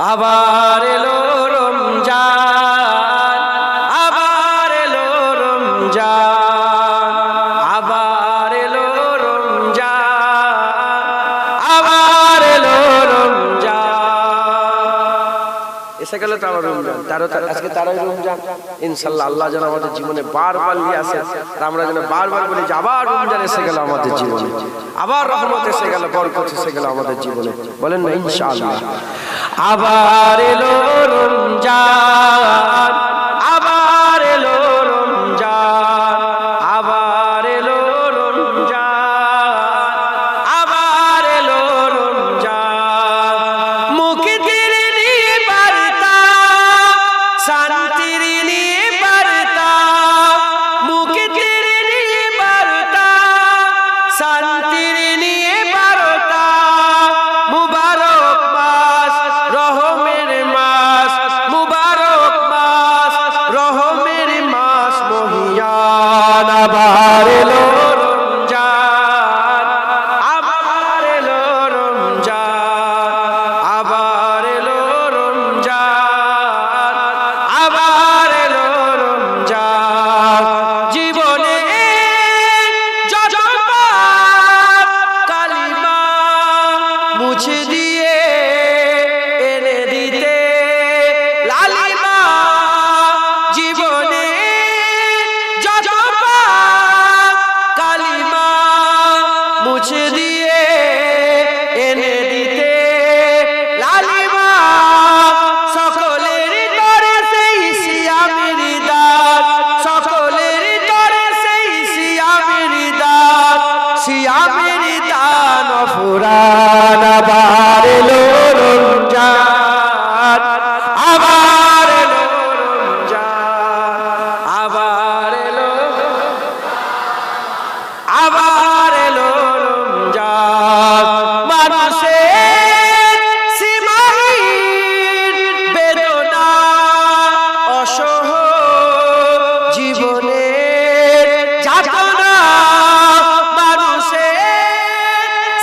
আবার এলো রমজান, আবার এলো রমজান, আবার এলো রমজান, আবার এলো রমজান। এসে গেল তো আমার রমজান, আজকে তারাই রমজান। ইনশাল্লাহ আল্লাহ যেন আমাদের জীবনে বারবার নিয়ে আসে, আর আমরা যেন বারবার বলি যে আবার রমজান এসে গেল আমাদের জীবনে, আবার রহমত এসে গেল, বরকত এসে গেল আমাদের জীবনে। বলেন না ইনশাআল্লাহ। আবার এলো রমজান, আবার এলো রমজান, আবার এলো রমজান, আবার এলো রমজান। মুক্তির নিয়ে বার্তা, শান্তির নিয়ে বার্তা, মুক্তির নিয়ে বার্তা, শান্তির নিয়ে বার্তা। মুবারক মাস, রহমের মাস, মুবারক মাস, রহমের মাস মহিয়ান। আবার এলো রমজান, আবার এলো রমজান, আবার এলো রমজান, আবার এলো রমজান। জীবনে যত পাপ কালিমা মুছে দিয়ে এনে দিতে লালিমা। জীবনে যত পাপ কালিমা মুছে দিয়ে এনে দিতে লালিমা। সকলের তরে সেই সিয়ামের দান, সকলের তরে সেই সিয়ামের দান, সিয়ামের দান ফুরান। আবার এলো রমজান, আবার এলো রমজান, আবার এলো, আবার এলো রমজান। মানুষের সীমাহীন বেদনা অসহ জীবনের যাতনা। মানুষের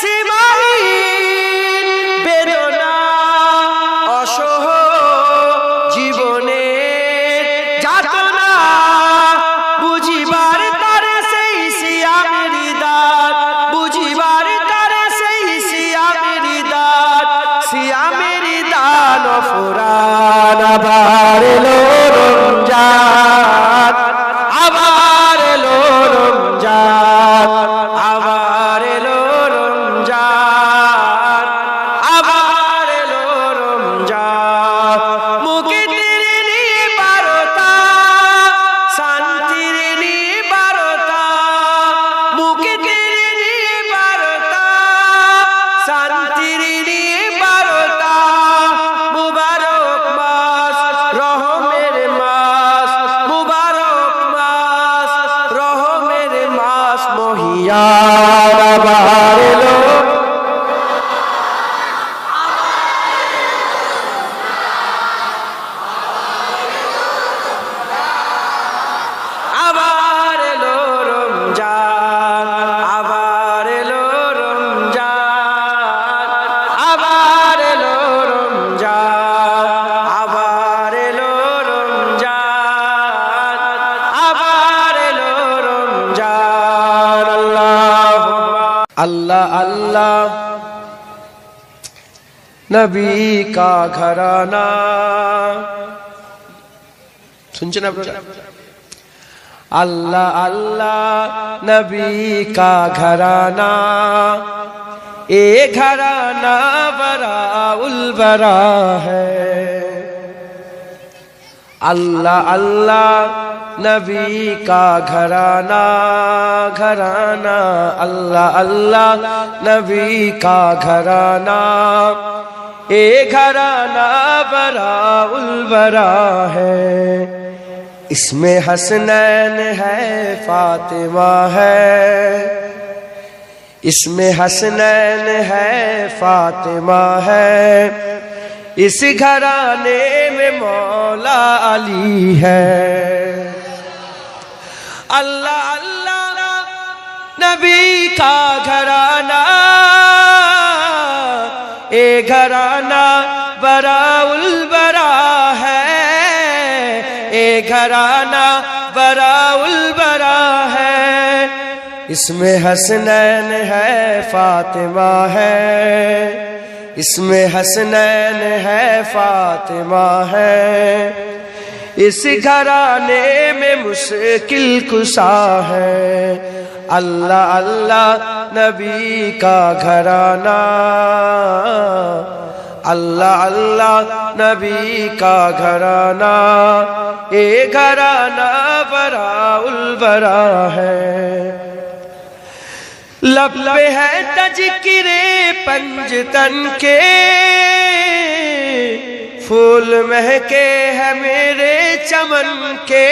সীমাহীন বেদনা অসহ জীবনের যাতনা। বুঝিবার তারে সেই সিয়ামের দান, বুঝিবার তারে সেই সিয়ামের দান, সিয়ামের দান ফুরান। আবার এলো রমজান, আবার এলো রমজান, আবার এলো রমজান, আবার এলো রমজান। মুক্তির নিয়ে বার্তা, শান্তির নিয়ে বার্তা, মুক্তির নিয়ে বার্তা, শান্তির নিয়ে বার্তা। মুবারক মাস, রহমের মাস, মুবারক মাস, রহমের মাস মহিয়ান। আবার এলো, আবার এলো রমজান, আবার এলো রমজান, আবার এলো রমজান, আবার এলো রমজান, আবার এলো রমজান। আল্লাহ আল্লাহ নবী কা ঘরানা। শুনছেন আপনারা? अल्लाह अल्लाह नबी का घराना, ए घराना बरा उल बरा है। अल्लाह अल्लाह नबी का घराना, घराना अल्लाह अल्लाह नबी का घराना, ए घराना बरा उल बरा है। इसमें हसनैन है, फातिमा है, इसमें हसनैन है, फातिमा है। इस घराने में मौला अली है। अल्लाह अल्लाह नबी का घराना, ए घराना براؤل برا ہے، اے گھرانہ براؤل برا ہے، اس میں حسنین ہے فاطمہ ہے، اس میں حسنین ہے فاطمہ ہے، اس گھرانے میں مشکل کشا ہے، اللہ اللہ نبی کا گھرانہ، اللہ اللہ نبی کا گھرانہ، اے گھرانہ براؤل برا ہے، لب پہ ہے تذکر پنجتن کے، پھول مہکے ہے میرے چمن کے،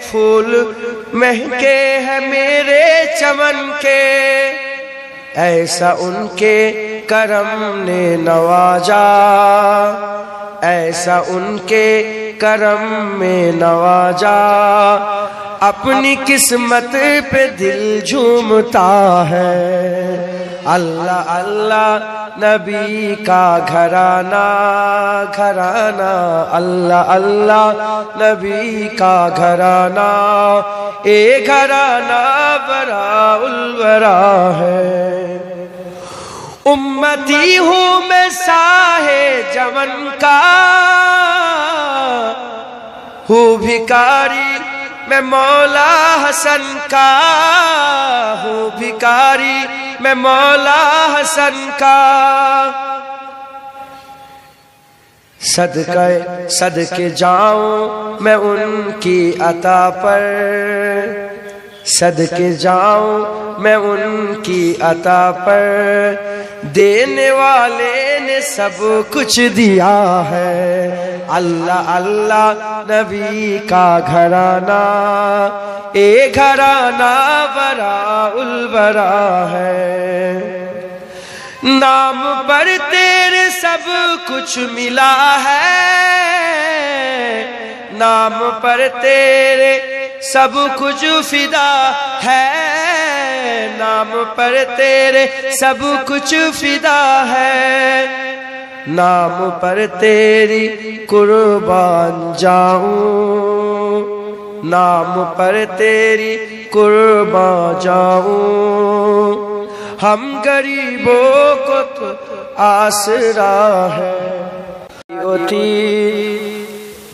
پھول مہکے ہے میرے چمن کے، ایسا ان کے کرم نے نوازا، ایسا ان کے کرم میں نوازا، اپنی قسمت پہ دل جھومتا ہے، اللہ اللہ نبی کا گھرانہ گھرانہ، اللہ اللہ نبی کا گھرانہ، اے گھرانہ براؤل برا ہے، امتی ہوں میں ساہے جمن کا، ہوں بھکاری میں مولا حسن کا، ہوں بھکاری میں مولا حسن کا، صدقے جاؤں میں ان کی عطا پر، صدقے جاؤں میں ان کی عطا پر، دینے والے نے سب کچھ دیا ہے، اللہ اللہ نبی کا گھرانہ، اے گھرانہ براؤل برا ہے، نام پر تیرے سب کچھ ملا ہے، نام پر تیرے سب کچھ فدا ہے، نام پر تیرے سب کچھ فدا ہے، نام پر تیری قربان جاؤں، نام پر تیری قربان جاؤں، ہم غریبوں کو تو آسرا ہے،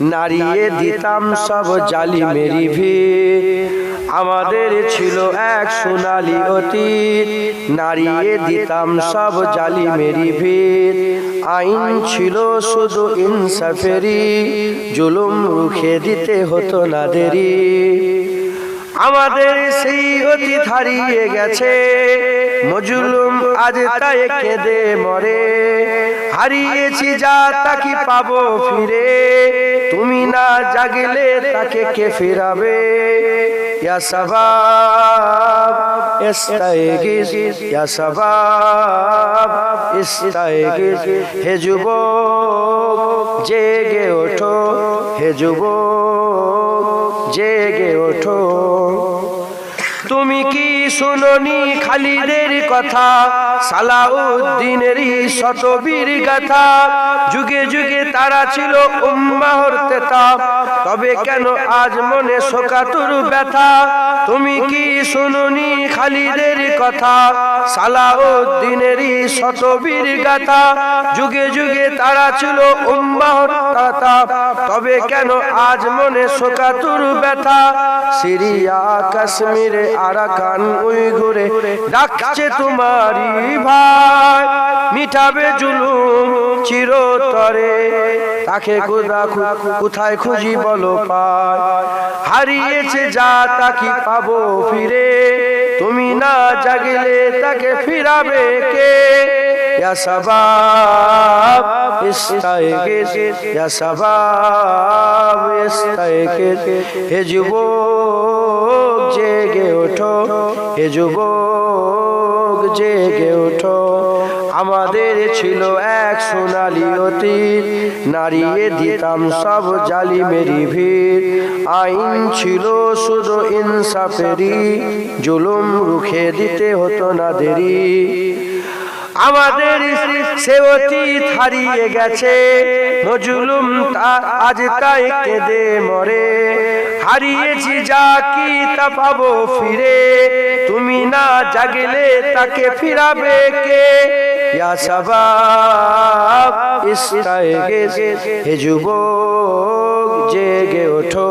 নাড়িয়ে দিতাম সব জালি মেরি ভিড়, আমাদের ছিল এক সোনালী অতীত, নাড়িয়ে দিতাম সব জালি মেরি ভিড়, আইন ছিল শুধু ইনসাফেরই, জুলুম রুখে দিতে হতো না দেরি, আমাদের সেই অতীত হারিয়ে গেছে, মজলুম আজ তাই কেঁদে মরে, হারিয়েছি যা তাকে পাবো ফিরে, তুমি না জাগলে তাকে কে ফিরাবে, ইয়া শাবাব ইস্তাইগিস, ইয়া শাবাব ইস্তাইগিস, হে যুবক জেগে ওঠো, হে যুবক জেগে ওঠো, তুমি কি শুনোনি খালিদের কথা, সালাউদ্দিনেরই শতবীর গাথা, যুগে যুগে তারা ছিল উম্মাহর তেতা, তবে কেন আজ মনে শোকাতুর ব্যথা, তুমি কি শুনোনি খালিদের কথা, সালাউদ্দিনেরই শতবীর গাথা, যুগে যুগে তারা ছিল উম্মাহর তেতা, তবে কেন আজ মনে শোকাতুর ব্যথা, সিরিয়া কাশ্মীরে আরাকান উইঘুরে ডাকছে তোমারি ভাই, মিটাবে জুলুম চিরতরে, তাকে কোথায় খুঁজি বলো পায়, হারিয়েছে যা তাকে পাবো ফিরে, তুমি না জাগলে তাকে ফিরাবে কে, ইয়া শাবাব ইস্তাইগিস, ইয়া শাবাব ইস্তাইগিস, হে যুবক জেগে ওঠো, হে যুবক জেগে ওঠো, আমাদের ছিল এক সোনালী অতীত, নাড়িয়ে দিতাম সব জালিমেরই ভিড়, আইন ছিল শুধু ইনসাফেরই, জুলুম রুখে দিতে হতো না দেরি, আমাদের সে অতীত হারিয়ে গেছে, মজলুম আজ তাই কেঁদে মরে। হারিয়েছি যা কি তা পাবো ফিরে, তুমি না জাগলে তাকে ফিরাবে কে? ইয়া শাবাব ইস্তাইগিজ, হে যুবক জেগে ওঠো।